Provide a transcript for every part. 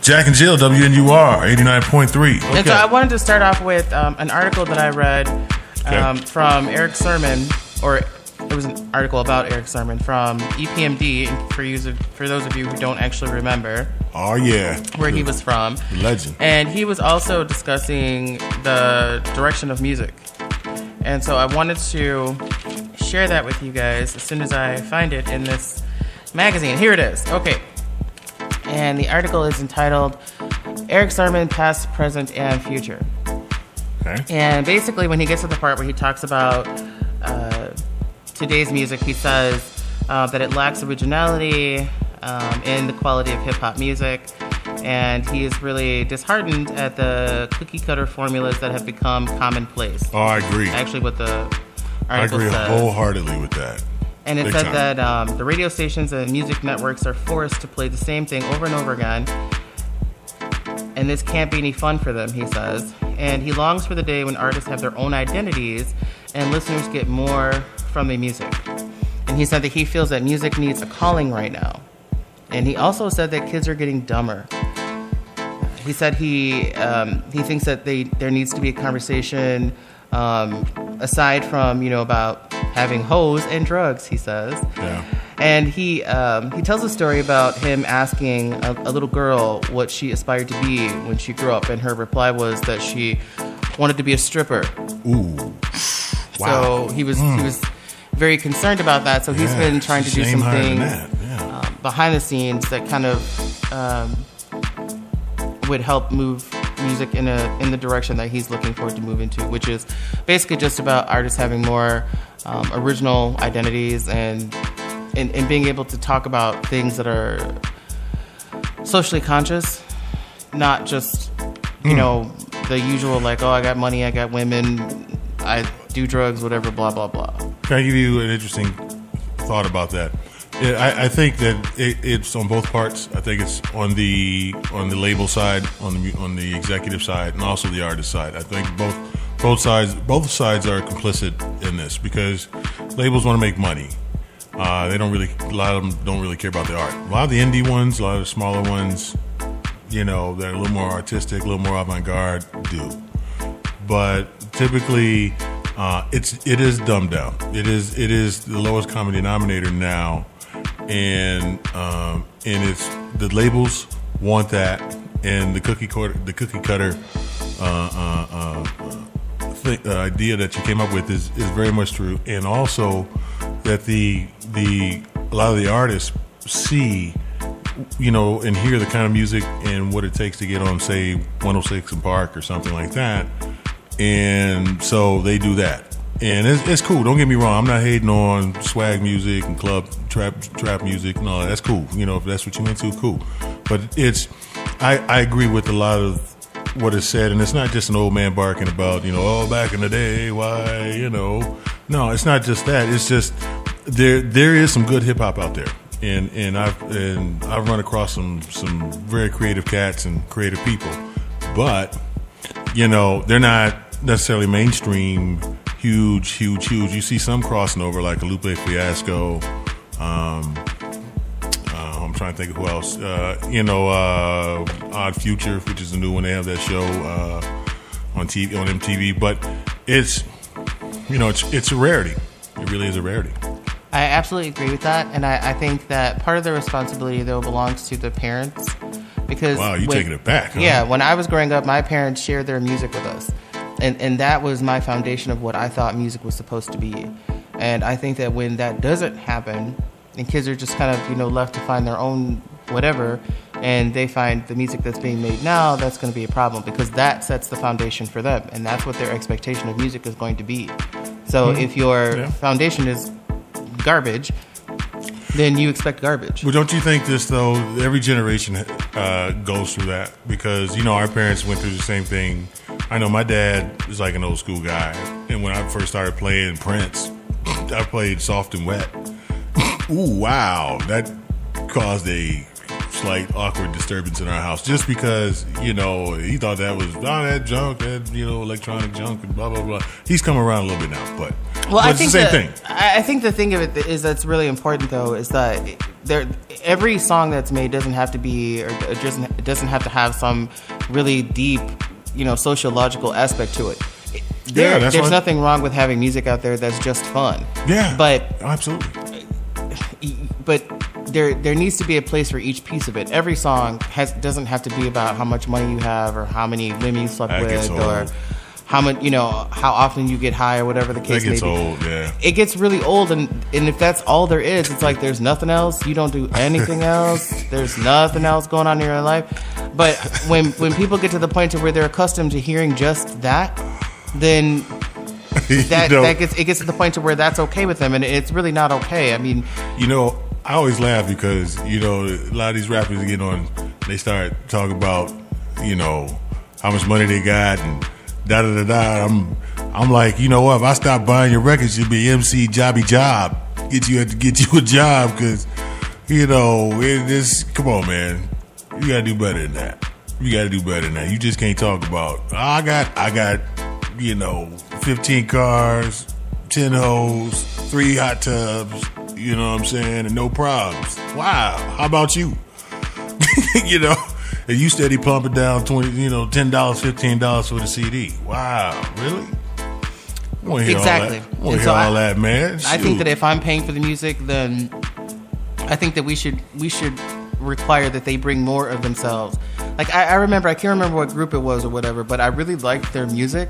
Jack and Jill, WNUR 89.3. Okay. And so I wanted to start off with an article that I read from Eric Sermon, or it was an article about Eric Sermon from EPMD, for those of you who don't actually remember. Oh, yeah. Where he was from. Legend. And he was also discussing the direction of music. And so I wanted to share that with you guys as soon as I find it in this magazine. Here it is. Okay. And the article is entitled Eric Sermon, Past, Present, and Future. Okay. And basically when he gets to the part where he talks about today's music, he says that it lacks originality in the quality of hip-hop music. And he is really disheartened at the cookie-cutter formulas that have become commonplace. Oh, I agree. Actually, what the I article agree says. wholeheartedly with that. And it Big said time. that the radio stations and music networks are forced to play the same thing over and over again. And this can't be any fun for them, he says. And he longs for the day when artists have their own identities and listeners get more from their music. And he said that he feels that music needs a calling right now. And he also said that kids are getting dumber. He said he thinks that there needs to be a conversation aside from, about having hoes and drugs, he says. Yeah. And he tells a story about him asking a little girl what she aspired to be when she grew up, and her reply was that she wanted to be a stripper. Ooh. Wow. So he was very concerned about that. So he's been trying to do shame higher than something that. behind the scenes that kind of would help move music in the direction that he's looking forward to move into, which is basically just about artists having more original identities and being able to talk about things that are socially conscious, not just the usual like, oh, I got money, I got women, I do drugs, whatever, blah blah blah. Can I give you an interesting thought about that? I think that it's on both parts. I think it's on the label side, on the executive side, and also the artist side. I think both sides are complicit in this because labels want to make money. A lot of them don't really care about the art. A lot of the indie ones, a lot of the smaller ones, that are a little more artistic, a little more avant-garde, do. But typically, it is dumbed down. It is the lowest common denominator now. And it's the labels want that, and the cookie cutter idea that you came up with is very much true, and also that a lot of the artists see, and hear the kind of music and what it takes to get on, say, 106 in Park or something like that, and so they do that. And it's cool. Don't get me wrong. I'm not hating on swag music and club trap music. No, that's cool. If that's what you into, cool. But I agree with a lot of what is said, and it's not just an old man barking about, oh, back in the day, why, No, it's not just that. It's just there is some good hip hop out there, and I've run across some very creative cats and creative people, but they're not necessarily mainstream. Huge. You see some crossing over, like a Lupe Fiasco. I'm trying to think of who else. Odd Future, which is a new one. They have that show on TV, on MTV. But it's a rarity. It really is a rarity. I absolutely agree with that, and I think that part of the responsibility, though, belongs to the parents. Because wow, you're taking it back, huh? Yeah, when I was growing up, my parents shared their music with us. And that was my foundation of what I thought music was supposed to be. And I think that when that doesn't happen, and kids are just kind of, left to find their own whatever, and they find the music that's being made now, that's going to be a problem because that sets the foundation for them. And that's what their expectation of music is going to be. So if your foundation is garbage, then you expect garbage. Well, don't you think this, though, every generation goes through that? Because, our parents went through the same thing. I know my dad is like an old school guy. And when I first started playing Prince, I played Soft and Wet. Ooh, wow. That caused a slight awkward disturbance in our house just because, he thought that was, that junk, that, electronic junk and blah, blah, blah. He's come around a little bit now, but I it's think the same thing. I think the thing of it is that's really important, though, is that every song that's made doesn't have to be, or it doesn't have to have some really deep, sociological aspect to it. There's nothing wrong with having music out there that's just fun. Yeah, but absolutely. But there needs to be a place for each piece of it. Every song doesn't have to be about how much money you have or how many women you slept with or how much, how often you get high or whatever the case may be. It gets old, yeah. It gets really old, and if that's all there is, it's like there's nothing else. You don't do anything else. There's nothing else going on in your life. But when people get to the point to where they're accustomed to hearing just that, then it gets to the point to where that's okay with them, and it's really not okay. I mean, I always laugh because a lot of these rappers get on, they start talking about how much money they got and da da da da. I'm like, what? If I stop buying your records, you'll be MC Jobby Job. Get you a job because come on, man. You gotta do better than that. You just can't talk about I got 15 cars, 10 hoes, 3 hot tubs. You know what I'm saying? And no problems. Wow. How about you? And you steady pumping down $10, $15 for the CD. Wow, really? I want to hear exactly. all that, man. Shoot. I think that if I'm paying for the music, then I think that we should require that they bring more of themselves. Like I can't remember what group it was or whatever, but I really liked their music.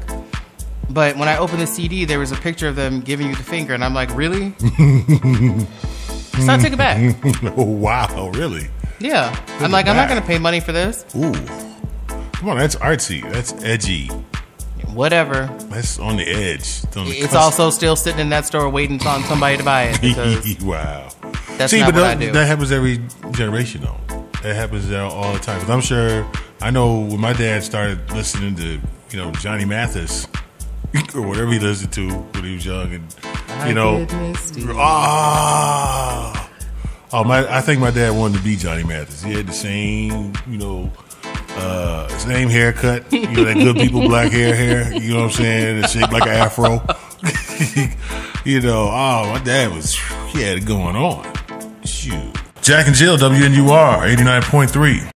But when I opened the CD, there was a picture of them giving you the finger, and I'm like, really? So I took it back. Oh, wow, really? Yeah. I'm like, I'm not going to pay money for this. Ooh. Come on, that's artsy. That's edgy. Whatever. That's on the edge. It's also still sitting in that store waiting on somebody to buy it. Wow. That's not what I do. That happens every generation, though. That happens all the time. Because I know when my dad started listening to, Johnny Mathis, or whatever he listened to when he was young, and I think my dad wanted to be Johnny Mathis. He had the same, same haircut, that good people black hair, you know what I'm saying, and shaped like an afro. My dad he had it going on. Shoot. Jack and Jill, WNUR 89.3.